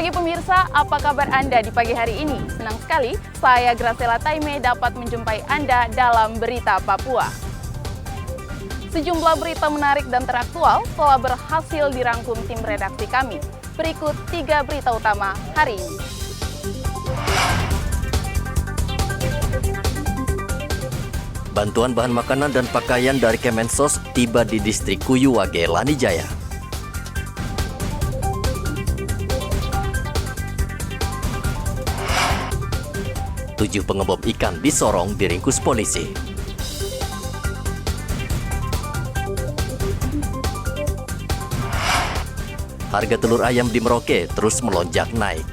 pagi pemirsa, apa kabar Anda di pagi hari ini? Senang sekali, saya Graciela Taime dapat menjumpai Anda dalam Berita Papua. Sejumlah berita menarik dan teraktual telah berhasil dirangkum tim redaksi kami. Berikut 3 berita utama hari ini. Bantuan bahan makanan dan pakaian dari Kemensos tiba di distrik Kuyuwage, Lanijaya. Tujuh pengebom ikan di Sorong diringkus polisi. Harga telur ayam di Merauke terus melonjak naik.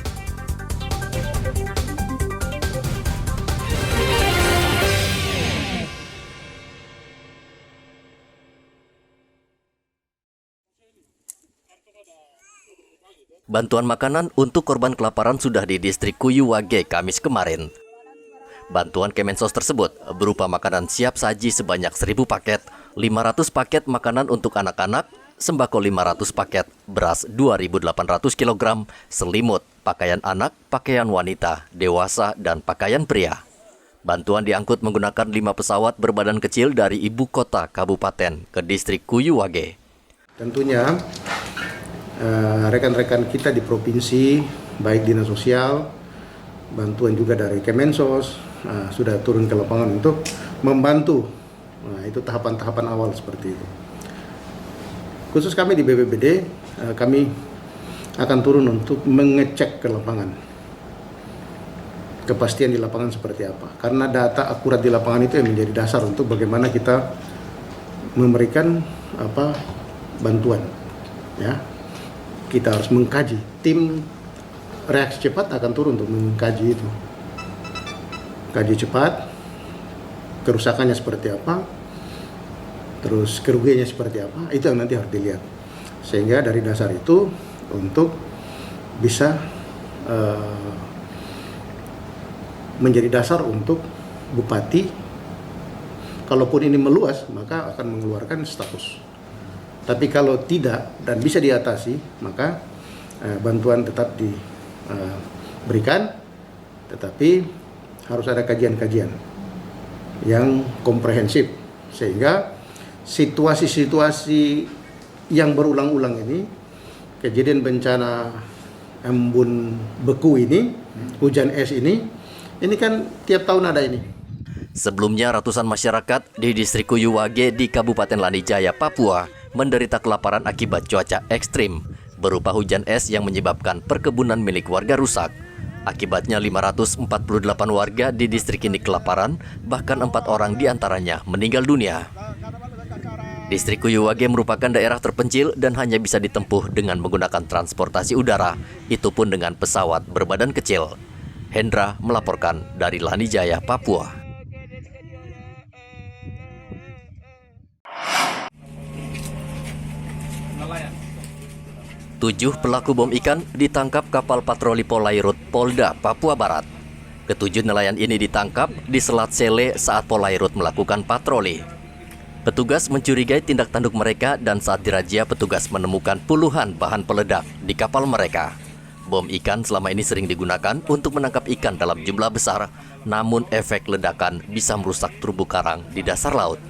Bantuan makanan untuk korban kelaparan sudah di distrik Kuyuwage Kamis kemarin. Bantuan Kemensos tersebut berupa makanan siap saji sebanyak 1.000 paket, 500 paket makanan untuk anak-anak, sembako 500 paket, beras 2.800 kg, selimut, pakaian anak, pakaian wanita, dewasa, dan pakaian pria. Bantuan diangkut menggunakan 5 pesawat berbadan kecil dari ibu kota kabupaten ke distrik Kuyuwage. Tentunya rekan-rekan kita di provinsi, baik dinas sosial, bantuan juga dari Kemensos, sudah turun ke lapangan untuk membantu. Nah, itu tahapan-tahapan awal seperti itu. Khusus kami di BPBD, kami akan turun untuk mengecek ke lapangan. Kepastian di lapangan seperti apa. Karena data akurat di lapangan itu yang menjadi dasar untuk bagaimana kita memberikan bantuan. Ya. Kita harus mengkaji. Tim reaksi cepat akan turun untuk mengkaji itu. Kaji cepat, kerusakannya seperti apa, terus kerugiannya seperti apa, itu yang nanti harus dilihat. Sehingga dari dasar itu untuk bisa menjadi dasar untuk bupati, kalaupun ini meluas, maka akan mengeluarkan status. Tapi kalau tidak dan bisa diatasi, maka bantuan tetap diberikan, tetapi harus ada kajian-kajian yang komprehensif, sehingga situasi-situasi yang berulang-ulang ini, kejadian bencana embun beku ini, hujan es ini kan tiap tahun ada ini. Sebelumnya ratusan masyarakat di distrik Kuyuwage di Kabupaten Lanijaya, Papua menderita kelaparan akibat cuaca ekstrim berupa hujan es yang menyebabkan perkebunan milik warga rusak. Akibatnya 548 warga di distrik ini kelaparan, bahkan 4 orang diantaranya meninggal dunia. Distrik Kuyuwage merupakan daerah terpencil dan hanya bisa ditempuh dengan menggunakan transportasi udara, itu pun dengan pesawat berbadan kecil. Hendra melaporkan dari Lanijaya, Papua. Tujuh pelaku bom ikan ditangkap kapal patroli Polairut Polda, Papua Barat. Ketujuh nelayan ini ditangkap di Selat Sele saat Polairut melakukan patroli. Petugas mencurigai tindak tanduk mereka dan saat dirazia petugas menemukan puluhan bahan peledak di kapal mereka. Bom ikan selama ini sering digunakan untuk menangkap ikan dalam jumlah besar, namun efek ledakan bisa merusak terumbu karang di dasar laut.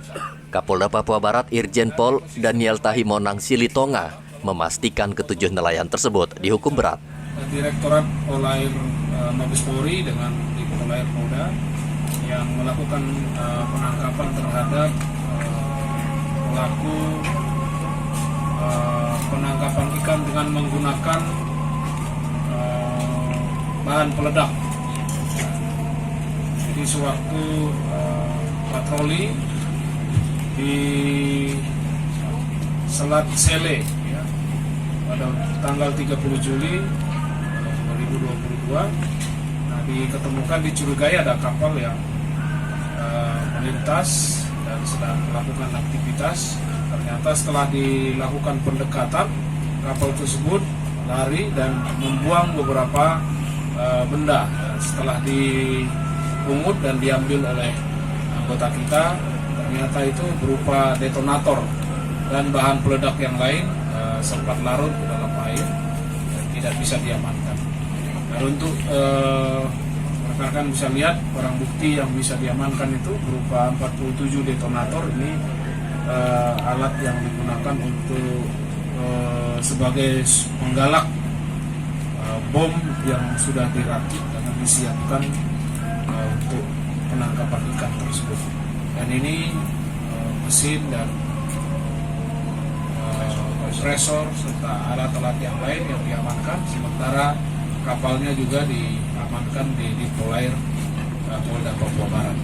Kapolda Papua Barat Irjen Pol Daniel Tahimonang Silitonga memastikan ketujuh nelayan tersebut dihukum berat. Direktorat Polair Mabes Polri dengan di Polair Polda yang melakukan penangkapan terhadap pelaku penangkapan ikan dengan menggunakan bahan peledak. Jadi sewaktu patroli di Selat Sele pada tanggal 30 Juli 2022, diketemukan dicurigai ada kapal yang melintas dan sedang melakukan aktivitas. Ternyata setelah dilakukan pendekatan, kapal tersebut lari dan membuang beberapa benda. Setelah dipungut dan diambil oleh anggota kita, ternyata itu berupa detonator dan bahan peledak yang lain sempat larut ke dalam air dan tidak bisa diamankan. Dan untuk rekan-rekan bisa lihat barang bukti yang bisa diamankan itu berupa 47 detonator. Ini alat yang digunakan untuk sebagai penggalak bom yang sudah dirakit dan disiapkan untuk penangkapan ikan tersebut. Dan ini mesin dan kompresor serta alat-alat yang lain yang diamankan, sementara kapalnya juga diamankan di Polair Polda Papua Barat.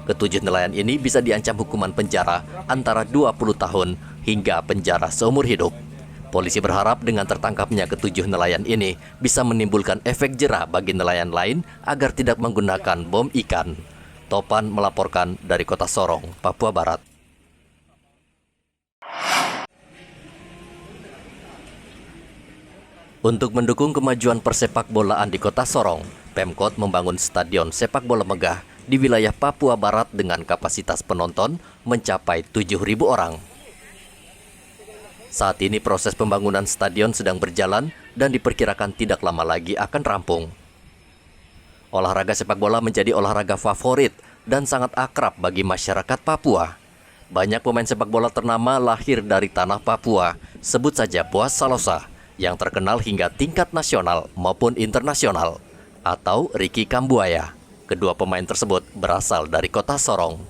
Ketujuh nelayan ini bisa diancam hukuman penjara antara 20 tahun hingga penjara seumur hidup. Polisi berharap dengan tertangkapnya ketujuh nelayan ini bisa menimbulkan efek jera bagi nelayan lain agar tidak menggunakan bom ikan. Topan melaporkan dari Kota Sorong, Papua Barat. Untuk mendukung kemajuan persepak bolaan di Kota Sorong, Pemkot membangun stadion sepak bola megah di wilayah Papua Barat dengan kapasitas penonton mencapai 7.000 orang. Saat ini proses pembangunan stadion sedang berjalan dan diperkirakan tidak lama lagi akan rampung. Olahraga sepak bola menjadi olahraga favorit dan sangat akrab bagi masyarakat Papua. Banyak pemain sepak bola ternama lahir dari tanah Papua, sebut saja Boas Salosa, yang terkenal hingga tingkat nasional maupun internasional, atau Ricky Kambuaya. Kedua pemain tersebut berasal dari Kota Sorong.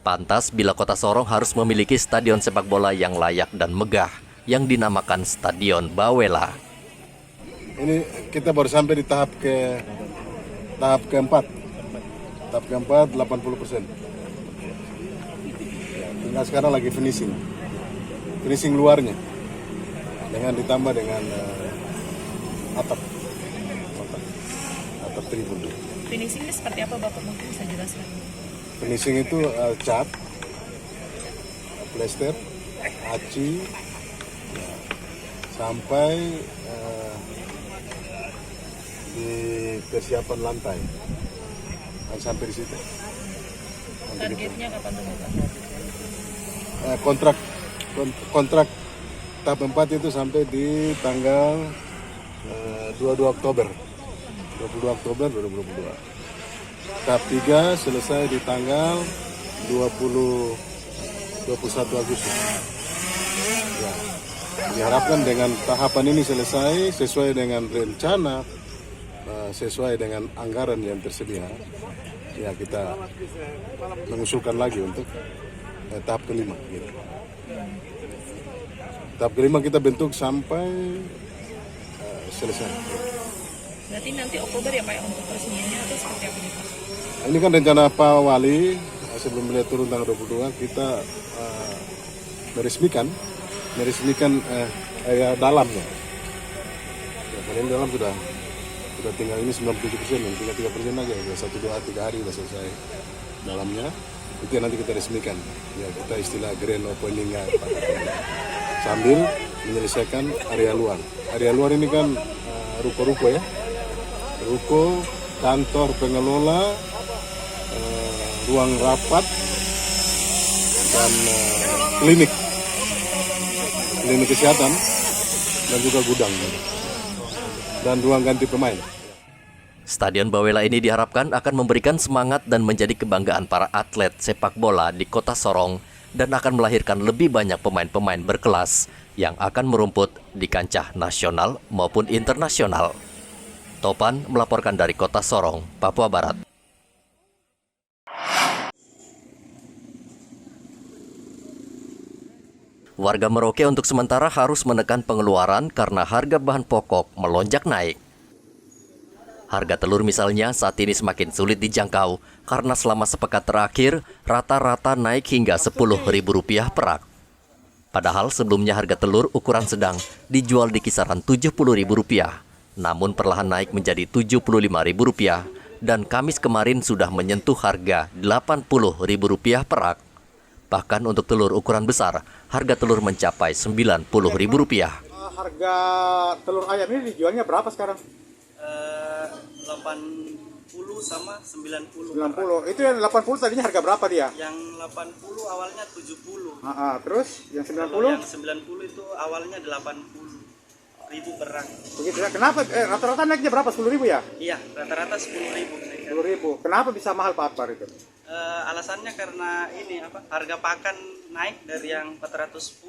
Pantas bila Kota Sorong harus memiliki stadion sepak bola yang layak dan megah, yang dinamakan Stadion Bawela. Ini kita baru sampai di tahap keempat. Tahap keempat 80%. Tinggal sekarang lagi finishing luarnya, dengan ditambah dengan atap tribun. Finishingnya seperti apa Bapak, mungkin bisa jelaskan? Finishing itu cat, plester, aci, sampai di persiapan lantai. Dan sampai di situ. Targetnya kapan Bapak? Kontrak tahap 4 itu sampai di tanggal 22 Oktober 2022. Tahap 3 selesai di tanggal 21 Agustus. Ya, diharapkan dengan tahapan ini selesai sesuai dengan rencana, sesuai dengan anggaran yang tersedia. Ya, kita mengusulkan lagi untuk tahap kelima. Gitu. Tahap kelima kita bentuk sampai selesai. Berarti nanti Oktober ya Pak ya, untuk peresmiannya atau seperti apa nih Pak? Ini kan rencana Pak Wali, sebelum beliau turun tanggal 22 kita meresmikan area dalamnya. Ya, karena ini dalam sudah tinggal ini 97%, dan tinggal 3% aja, sudah 1, 2, 3 hari sudah selesai dalamnya. Itu yang nanti kita resmikan. Ya, kita istilah grand opening sambil menyelesaikan area luar. Area luar ini kan ruko-ruko ya. Ruko, kantor pengelola, ruang rapat, dan klinik kesehatan, dan juga gudang, dan ruang ganti pemain. Stadion Bawela ini diharapkan akan memberikan semangat dan menjadi kebanggaan para atlet sepak bola di Kota Sorong dan akan melahirkan lebih banyak pemain-pemain berkelas yang akan merumput di kancah nasional maupun internasional. Topan melaporkan dari Kota Sorong, Papua Barat. Warga Merauke untuk sementara harus menekan pengeluaran karena harga bahan pokok melonjak naik. Harga telur misalnya saat ini semakin sulit dijangkau karena selama sepekan terakhir rata-rata naik hingga Rp10.000 per rak. Padahal sebelumnya harga telur ukuran sedang dijual di kisaran Rp70.000, namun perlahan naik menjadi Rp75.000 dan Kamis kemarin sudah menyentuh harga Rp80.000 per rak. Bahkan untuk telur ukuran besar, harga telur mencapai Rp90.000. Harga telur ayam ini dijualnya berapa sekarang? 80 sama 90. 90. Itu yang 80 tadinya harga berapa dia? Yang 80 awalnya 70. Terus yang 90? Kalau yang 90 itu awalnya 80. 10.000 per rak. Begitu ya. Kenapa rata-rata naiknya berapa? 10.000 ya? Iya, rata-rata 10.000 naiknya. 10.000. Kenapa bisa mahal Pak Akbar itu? Alasannya karena ini harga pakan naik dari yang 410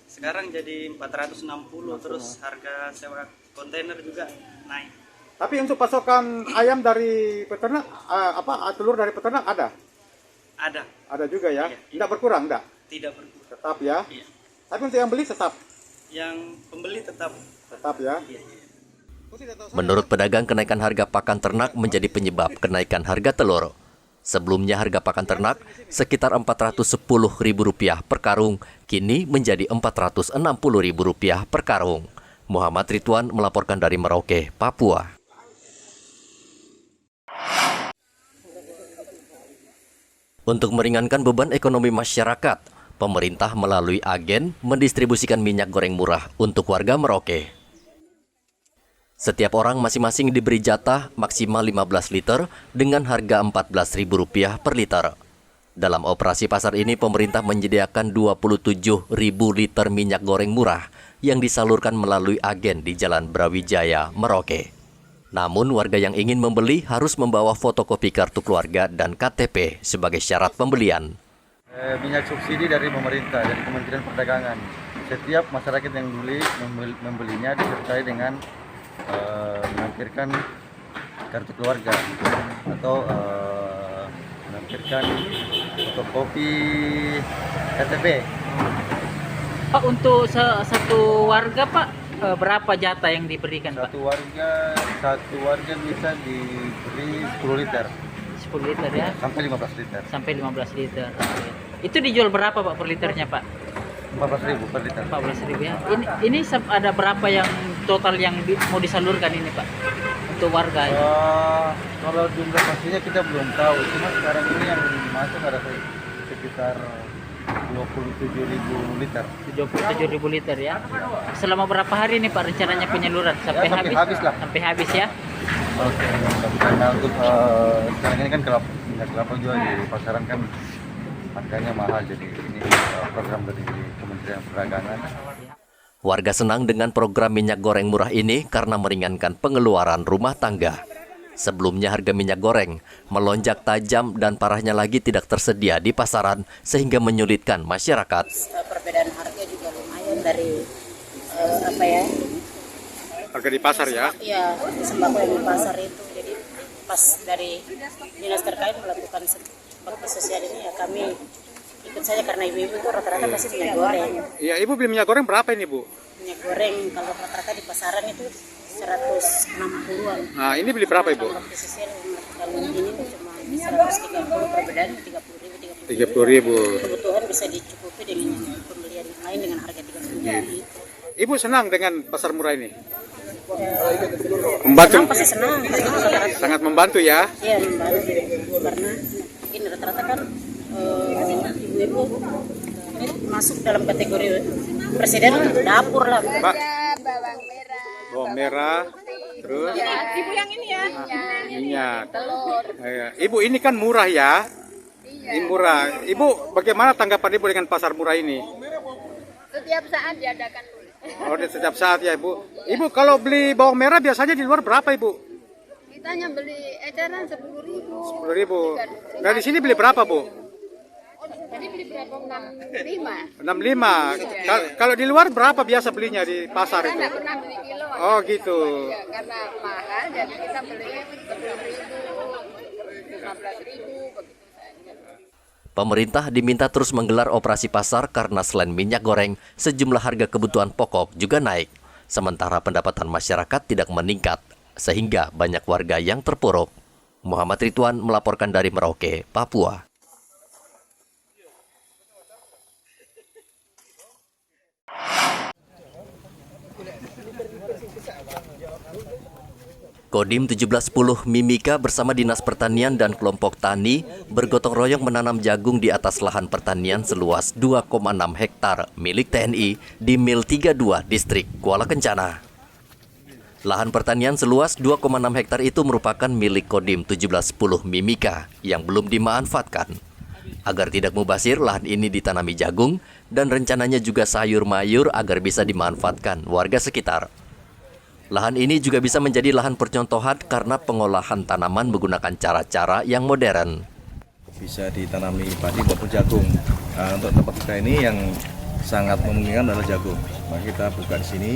sekarang jadi 460, terus harga sewa kontainer juga naik. Tapi untuk pasokan ayam dari peternak, telur dari peternak ada? Ada. Ada juga ya? Iya. Tidak berkurang, enggak? Tidak berkurang. Tetap ya? Iya. Tapi untuk yang beli tetap? Yang pembeli tetap. Tetap ya? Iya. Menurut pedagang, kenaikan harga pakan ternak menjadi penyebab kenaikan harga telur. Sebelumnya harga pakan ternak sekitar Rp410.000 per karung, kini menjadi Rp460.000 per karung. Muhammad Ridwan melaporkan dari Merauke, Papua. Untuk meringankan beban ekonomi masyarakat, pemerintah melalui agen mendistribusikan minyak goreng murah untuk warga Merauke. Setiap orang masing-masing diberi jatah maksimal 15 liter dengan harga Rp14.000 per liter. Dalam operasi pasar ini, pemerintah menyediakan 27.000 liter minyak goreng murah yang disalurkan melalui agen di Jalan Brawijaya, Merauke. Namun, warga yang ingin membeli harus membawa fotokopi kartu keluarga dan KTP sebagai syarat pembelian. Minyak subsidi dari pemerintah, dari Kementerian Perdagangan. Setiap masyarakat yang membelinya disertai dengan melampirkan kartu keluarga atau melampirkan fotokopi KTP. Pak, untuk satu warga Pak, berapa jatah yang diberikan Pak? Satu warga bisa diberi 10 liter. 10 liter ya? Sampai 15 liter. Sampai 15 liter. Itu dijual berapa Pak per liternya Pak? 14.000 per liter. 14.000 ya. Ini ada berapa yang total yang mau disalurkan ini Pak untuk warga? Kalau jumlah pastinya kita belum tahu. Cuma sekarang ini yang masuk ada sekitar 27.000 liter. 27.000 liter ya. Selama berapa hari ini Pak rencananya penyaluran? Sampai habis lah. Sampai habis ya. Oke. Karena untuk sekarang ini kan minyak kelapa juga di pasaran kan harganya mahal, jadi ini program dari Kementerian Perdagangan. Warga senang dengan program minyak goreng murah ini karena meringankan pengeluaran rumah tangga. Sebelumnya harga minyak goreng melonjak tajam dan parahnya lagi tidak tersedia di pasaran sehingga menyulitkan masyarakat. Perbedaan harga juga lumayan dari Harga di pasar ya? Iya, sembako yang di pasar itu. Jadi pas dari dinas terkait melakukan bakti sosial ini ya kami ikut saja karena ibu-ibu itu rata-rata pasti minyak goreng. Iya, ibu beli minyak goreng berapa ini Bu? Minyak goreng kalau rata-rata di pasaran itu 160-an. Nah, ini beli berapa Ibu? Bakti sosial melakukan ini cuma 130, perbedaan 30.000. 30.000. Kebutuhan bisa dicukupi dengan pembelian yang lain dengan harga 30.000. Ibu senang dengan pasar murah ini? Membantu? Senang, pasti senang. Sangat membantu ya? Iya, membantu. Karena ini rata-rata kan ibu-ibu ini masuk dalam kategori presiden untuk dapur lah. Pak, bawang merah, terus Ibu yang ini ya. minyak. Ibu ini kan murah ya? Ini murah. Ibu, bagaimana tanggapan Ibu dengan pasar murah ini? Setiap saat diadakan. Oh, setiap saat ya Ibu. Ibu kalau beli bawang merah biasanya di luar berapa Ibu? Kita hanya beli eceran 10.000. 10.000. Nah di sini beli berapa Bu? Tadi beli berapa? 65. 65. Kalau di luar berapa biasa belinya di pasar Kita itu? nggak pernah beli kilo. Oh gitu. Ya, karena mahal jadi kita beli 10.000, 15.000 begitu saja. Pemerintah diminta terus menggelar operasi pasar karena selain minyak goreng, sejumlah harga kebutuhan pokok juga naik. Sementara pendapatan masyarakat tidak meningkat, sehingga banyak warga yang terpuruk. Muhammad Ridwan melaporkan dari Merauke, Papua. Kodim 1710 Mimika bersama Dinas Pertanian dan kelompok tani bergotong royong menanam jagung di atas lahan pertanian seluas 2,6 hektar milik TNI di Mil 32, Distrik Kuala Kencana. Lahan pertanian seluas 2,6 hektar itu merupakan milik Kodim 1710 Mimika yang belum dimanfaatkan. Agar tidak mubazir, lahan ini ditanami jagung dan rencananya juga sayur mayur agar bisa dimanfaatkan warga sekitar. Lahan ini juga bisa menjadi lahan percontohan karena pengolahan tanaman menggunakan cara-cara yang modern. Bisa ditanami padi maupun jagung. Nah, untuk tempat kita ini yang sangat memungkinkan adalah jagung. Maka kita buka di sini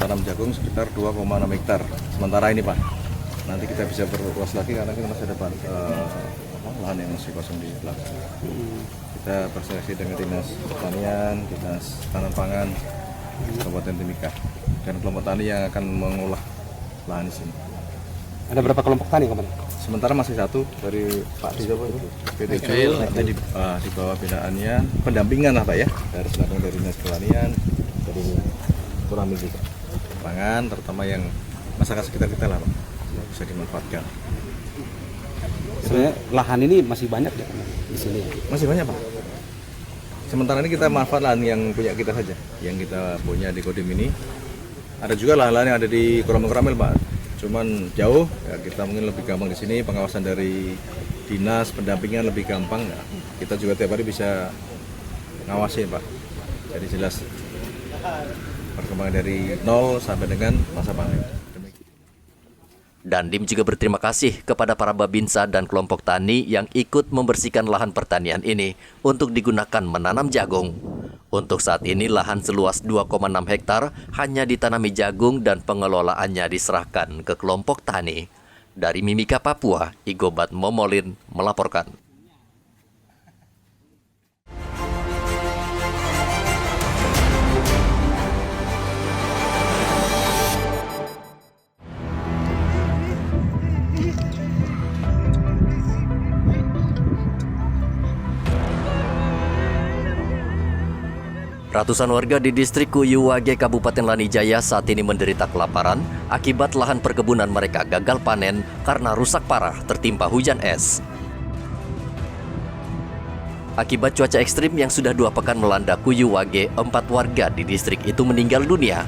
tanam jagung sekitar 2,6 hektar. Sementara ini Pak, nanti kita bisa berluas lagi karena kita masih ada lahan yang masih kosong di belakang. Kita berseleksi dengan Dinas Pertanian, Dinas Tanam Pangan, Kabupaten Timika, dan kelompok tani yang akan mengolah lahan di sini. Ada berapa kelompok tani kemarin? Sementara masih satu dari Pak Tijopo itu, PT Jul, nanti di bawah binaannya pendampingan lah Pak ya, dari selatan dari Dinas Pertanian, dari Kurami juga, pangan, terutama yang masyarakat sekitar kita lah Pak, bisa dimanfaatkan. Sebenarnya lahan ini masih banyak ya di sini. Masih banyak Pak. Sementara ini kita manfaat lahan yang punya kita saja, yang kita punya di Kodim ini. Ada juga lahan-lahan yang ada di Koramil Pak. Cuman jauh, ya kita mungkin lebih gampang di sini. Pengawasan dari dinas, pendampingan lebih gampang. Ya. Kita juga tiap hari bisa ngawasin Pak. Jadi jelas perkembangan dari nol sampai dengan masa panen. Dandim juga berterima kasih kepada para babinsa dan kelompok tani yang ikut membersihkan lahan pertanian ini untuk digunakan menanam jagung. Untuk saat ini lahan seluas 2,6 hektar hanya ditanami jagung dan pengelolaannya diserahkan ke kelompok tani. Dari Mimika, Papua, Igobat Momolin melaporkan. Ratusan warga di distrik Kuyuwage, Kabupaten Lanijaya saat ini menderita kelaparan akibat lahan perkebunan mereka gagal panen karena rusak parah tertimpa hujan es. Akibat cuaca ekstrim yang sudah 2 pekan melanda Kuyuwage, 4 warga di distrik itu meninggal dunia.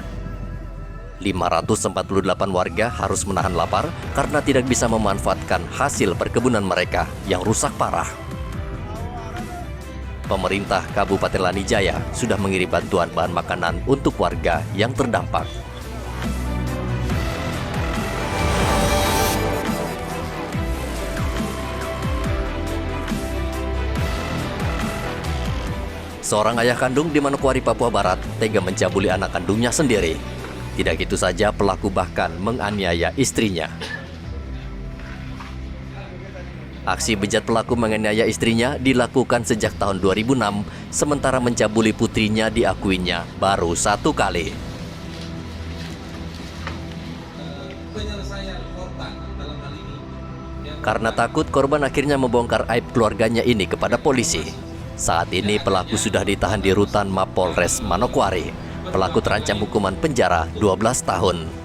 548 warga harus menahan lapar karena tidak bisa memanfaatkan hasil perkebunan mereka yang rusak parah. Pemerintah Kabupaten Lanijaya sudah mengirim bantuan bahan makanan untuk warga yang terdampak. Seorang ayah kandung di Manokwari, Papua Barat, tega mencabuli anak kandungnya sendiri. Tidak itu saja, pelaku bahkan menganiaya istrinya. Aksi bejat pelaku menganiaya istrinya dilakukan sejak tahun 2006, sementara mencabuli putrinya diakuinya baru 1 kali. Karena takut, korban akhirnya membongkar aib keluarganya ini kepada polisi. Saat ini pelaku sudah ditahan di rutan Mapolres Manokwari. Pelaku terancam hukuman penjara 12 tahun.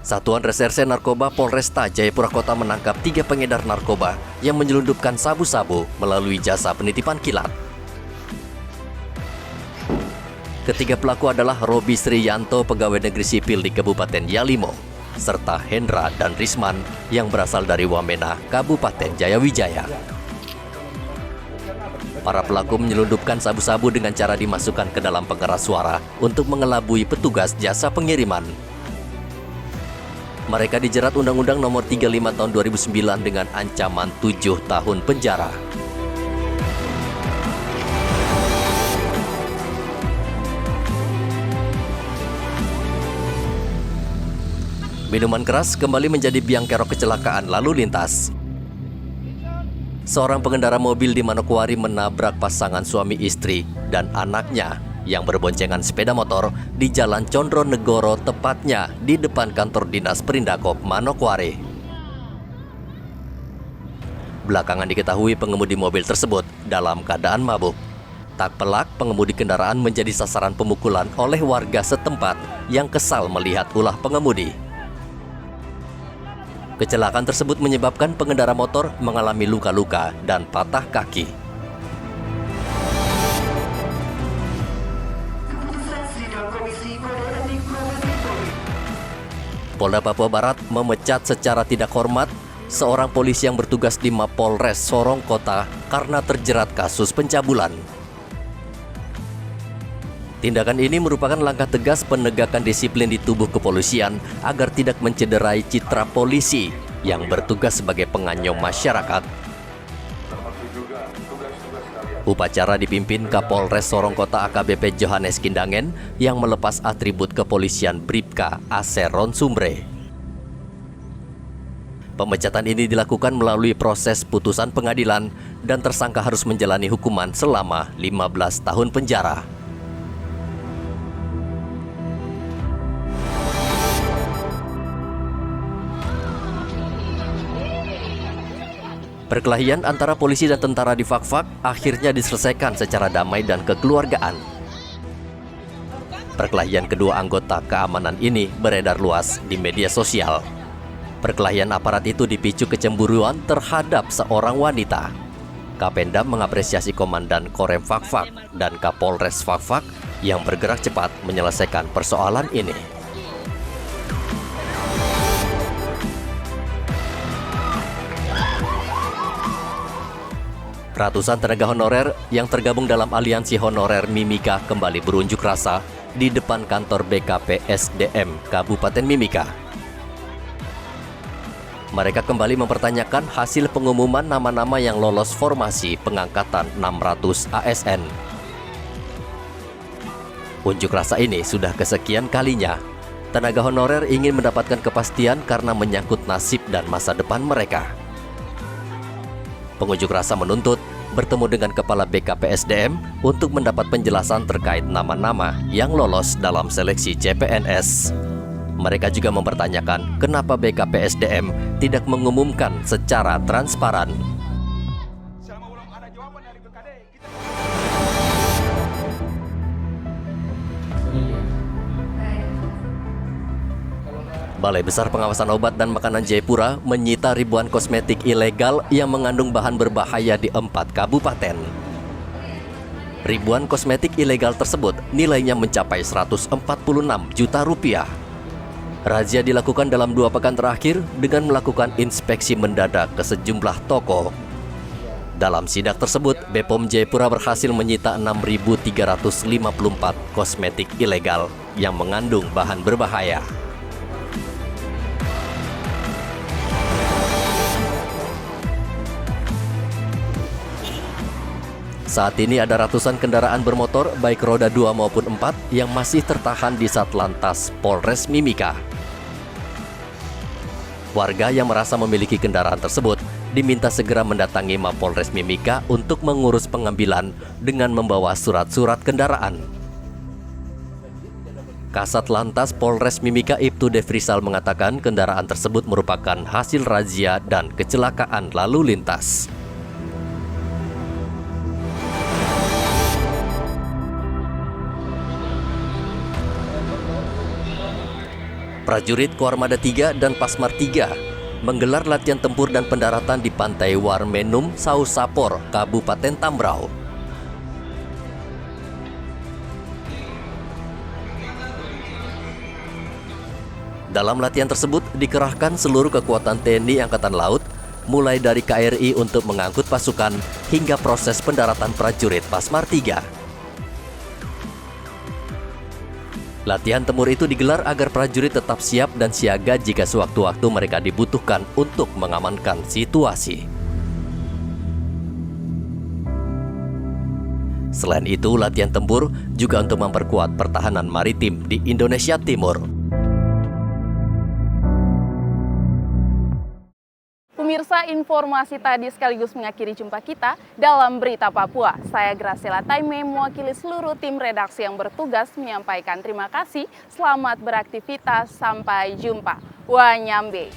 Satuan Reserse Narkoba Polresta Jayapura Kota menangkap 3 pengedar narkoba yang menyelundupkan sabu-sabu melalui jasa penitipan kilat. Ketiga pelaku adalah Robi Sriyanto, pegawai negeri sipil di Kabupaten Yalimo, serta Hendra dan Risman yang berasal dari Wamena, Kabupaten Jayawijaya. Para pelaku menyelundupkan sabu-sabu dengan cara dimasukkan ke dalam pengeras suara untuk mengelabui petugas jasa pengiriman. Mereka dijerat Undang-Undang Nomor 35 Tahun 2009 dengan ancaman 7 tahun penjara. Minuman keras kembali menjadi biang kerok kecelakaan lalu lintas. Seorang pengendara mobil di Manokwari menabrak pasangan suami istri dan anaknya yang berboncengan sepeda motor di Jalan Condro Negoro, tepatnya di depan kantor Dinas Perindakop Manokwari. Belakangan diketahui pengemudi mobil tersebut dalam keadaan mabuk. Tak pelak, pengemudi kendaraan menjadi sasaran pemukulan oleh warga setempat yang kesal melihat ulah pengemudi. Kecelakaan tersebut menyebabkan pengendara motor mengalami luka-luka dan patah kaki. Polda Papua Barat memecat secara tidak hormat seorang polisi yang bertugas di Mapolres Sorong Kota karena terjerat kasus pencabulan. Tindakan ini merupakan langkah tegas penegakan disiplin di tubuh kepolisian agar tidak mencederai citra polisi yang bertugas sebagai penganyom masyarakat. Upacara dipimpin Kapolres Sorong Kota AKBP Johannes Kindangen yang melepas atribut kepolisian Bribka Aseron Sumbre. Pemecatan ini dilakukan melalui proses putusan pengadilan dan tersangka harus menjalani hukuman selama 15 tahun penjara. Perkelahian antara polisi dan tentara di Fakfak akhirnya diselesaikan secara damai dan kekeluargaan. Perkelahian kedua anggota keamanan ini beredar luas di media sosial. Perkelahian aparat itu dipicu kecemburuan terhadap seorang wanita. Kapendam mengapresiasi Komandan Korem Fakfak dan Kapolres Fakfak yang bergerak cepat menyelesaikan persoalan ini. Ratusan tenaga honorer yang tergabung dalam aliansi honorer Mimika kembali berunjuk rasa di depan kantor BKP SDM Kabupaten Mimika. Mereka kembali mempertanyakan hasil pengumuman nama-nama yang lolos formasi pengangkatan 600 ASN. Unjuk rasa ini sudah kesekian kalinya. Tenaga honorer ingin mendapatkan kepastian karena menyangkut nasib dan masa depan mereka. Pengunjuk rasa menuntut bertemu dengan Kepala BKP SDM untuk mendapat penjelasan terkait nama-nama yang lolos dalam seleksi CPNS. Mereka juga mempertanyakan kenapa BKP SDM tidak mengumumkan secara transparan. Balai Besar Pengawasan Obat dan Makanan Jayapura menyita ribuan kosmetik ilegal yang mengandung bahan berbahaya di 4 kabupaten. Ribuan kosmetik ilegal tersebut nilainya mencapai 146 juta rupiah. Razia dilakukan dalam 2 pekan terakhir dengan melakukan inspeksi mendadak ke sejumlah toko. Dalam sidak tersebut, Bepom Jayapura berhasil menyita 6.354 kosmetik ilegal yang mengandung bahan berbahaya. Saat ini ada ratusan kendaraan bermotor baik roda 2 maupun 4 yang masih tertahan di Satlantas Polres Mimika. Warga yang merasa memiliki kendaraan tersebut diminta segera mendatangi Mapolres Mimika untuk mengurus pengambilan dengan membawa surat-surat kendaraan. Kasat Lantas Polres Mimika Ibtu Devrisal mengatakan kendaraan tersebut merupakan hasil razia dan kecelakaan lalu lintas. Prajurit Koarmada 3 dan Pasmar 3 menggelar latihan tempur dan pendaratan di pantai Warmenum, Sausapor, Kabupaten Tambrau. Dalam latihan tersebut dikerahkan seluruh kekuatan TNI Angkatan Laut, mulai dari KRI untuk mengangkut pasukan hingga proses pendaratan prajurit Pasmar 3. Latihan tempur itu digelar agar prajurit tetap siap dan siaga jika sewaktu-waktu mereka dibutuhkan untuk mengamankan situasi. Selain itu, latihan tempur juga untuk memperkuat pertahanan maritim di Indonesia Timur. Pemirsa, informasi tadi sekaligus mengakhiri jumpa kita dalam Berita Papua. Saya Graciela Taime mewakili seluruh tim redaksi yang bertugas menyampaikan terima kasih. Selamat beraktivitas, sampai jumpa. Wanyambe.